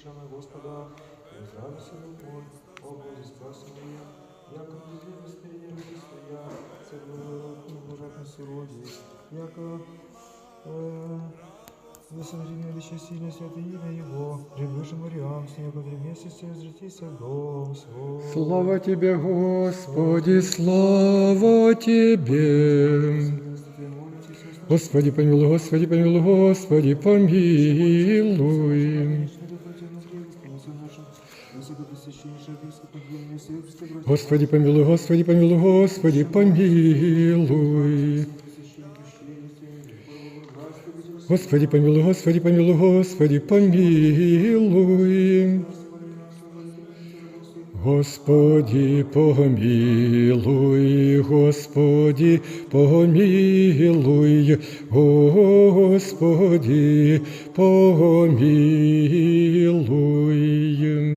Шана Господа, и воздравился Дух мой, о Бозе спаси меня, яко безвестно и невестно я, целую родись, яко Высвободение величественно святое имя Его, пребывшим Мариам, с некоторые месяцы возвратися в дом свой. Слава Тебе, Господи, слава Тебе. Господи, помилуй, Господи, помилуй, Господи, помилуй. Господи, помилуй, Господи, помилуй, Господи, помилуй. Господи, помилуй, Господи, помилуй, Господи, помилуй. Господи, помилуй, Господи, помилуй, Господи, помилуй.